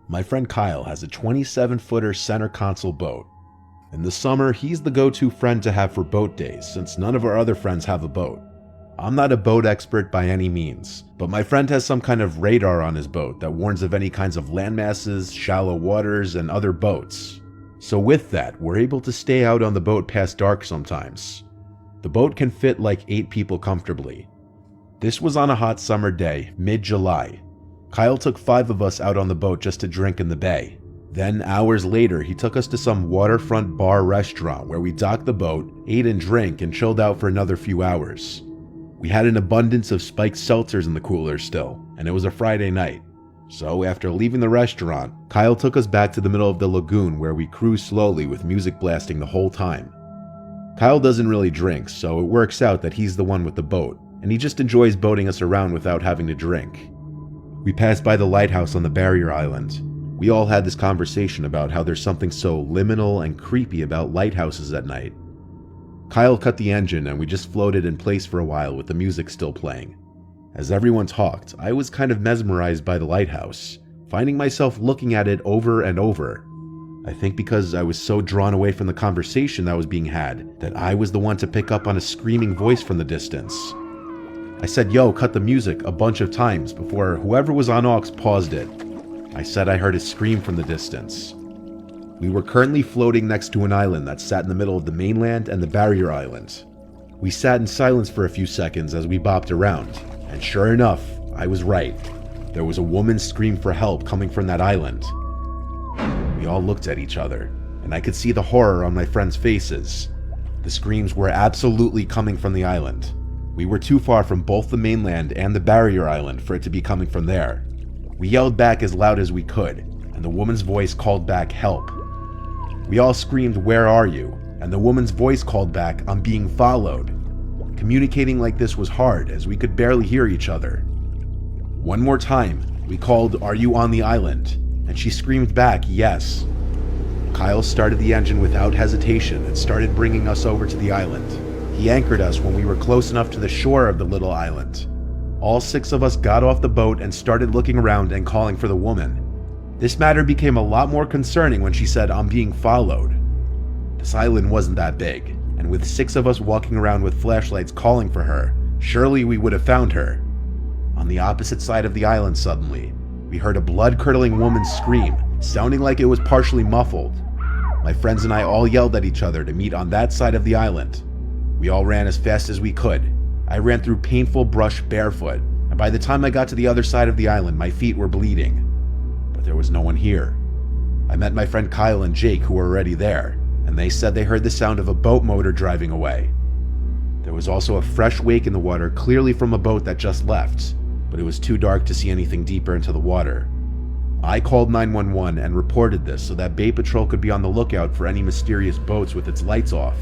My friend Kyle has a 27-footer center console boat. In the summer, he's the go-to friend to have for boat days since none of our other friends have a boat. I'm not a boat expert by any means, but my friend has some kind of radar on his boat that warns of any kinds of landmasses, shallow waters, and other boats. So with that, we're able to stay out on the boat past dark sometimes. The boat can fit like 8 people comfortably. This was on a hot summer day, mid-July. Kyle took 5 of us out on the boat just to drink in the bay. Then, hours later, he took us to some waterfront bar restaurant where we docked the boat, ate and drank, and chilled out for another few hours. We had an abundance of spiked seltzers in the cooler still, and it was a Friday night. So after leaving the restaurant, Kyle took us back to the middle of the lagoon where we cruised slowly with music blasting the whole time. Kyle doesn't really drink, so it works out that he's the one with the boat, and he just enjoys boating us around without having to drink. We passed by the lighthouse on the barrier island. We all had this conversation about how there's something so liminal and creepy about lighthouses at night. Kyle cut the engine and we just floated in place for a while with the music still playing. As everyone talked, I was kind of mesmerized by the lighthouse, finding myself looking at it over and over. I think because I was so drawn away from the conversation that was being had, that I was the one to pick up on a screaming voice from the distance. I said, "Yo, cut the music," a bunch of times before whoever was on aux paused it. I said I heard a scream from the distance. We were currently floating next to an island that sat in the middle of the mainland and the barrier island. We sat in silence for a few seconds as we bopped around, and sure enough, I was right. There was a woman's scream for help coming from that island. We all looked at each other, and I could see the horror on my friends' faces. The screams were absolutely coming from the island. We were too far from both the mainland and the barrier island for it to be coming from there. We yelled back as loud as we could, and the woman's voice called back help. We all screamed, "Where are you?" And the woman's voice called back, "I'm being followed." Communicating like this was hard as we could barely hear each other. One more time, we called, "Are you on the island?" And she screamed back, "Yes." Kyle started the engine without hesitation and started bringing us over to the island. He anchored us when we were close enough to the shore of the little island. All 6 of us got off the boat and started looking around and calling for the woman. This matter became a lot more concerning when she said, "I'm being followed." This island wasn't that big, and with 6 of us walking around with flashlights calling for her, surely we would have found her. On the opposite side of the island suddenly, we heard a blood-curdling woman scream, sounding like it was partially muffled. My friends and I all yelled at each other to meet on that side of the island. We all ran as fast as we could. I ran through painful brush barefoot, and by the time I got to the other side of the island, my feet were bleeding. But there was no one here. I met my friend Kyle and Jake, who were already there, and they said they heard the sound of a boat motor driving away. There was also a fresh wake in the water, clearly from a boat that just left, but it was too dark to see anything deeper into the water. I called 911 and reported this so that Bay Patrol could be on the lookout for any mysterious boats with its lights off.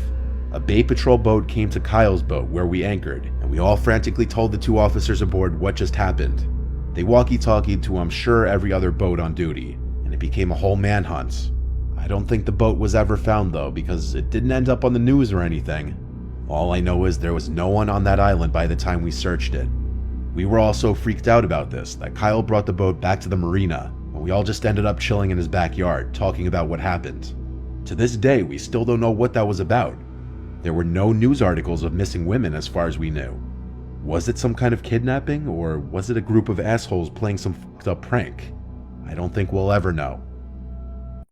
A Bay Patrol boat came to Kyle's boat where we anchored, and we all frantically told the 2 officers aboard what just happened. They walkie-talkied to, I'm sure, every other boat on duty, and it became a whole manhunt. I don't think the boat was ever found though, because it didn't end up on the news or anything. All I know is there was no one on that island by the time we searched it. We were all so freaked out about this that Kyle brought the boat back to the marina, and we all just ended up chilling in his backyard, talking about what happened. To this day, we still don't know what that was about. There were no news articles of missing women as far as we knew. Was it some kind of kidnapping, or was it a group of assholes playing some fucked up prank? I don't think we'll ever know.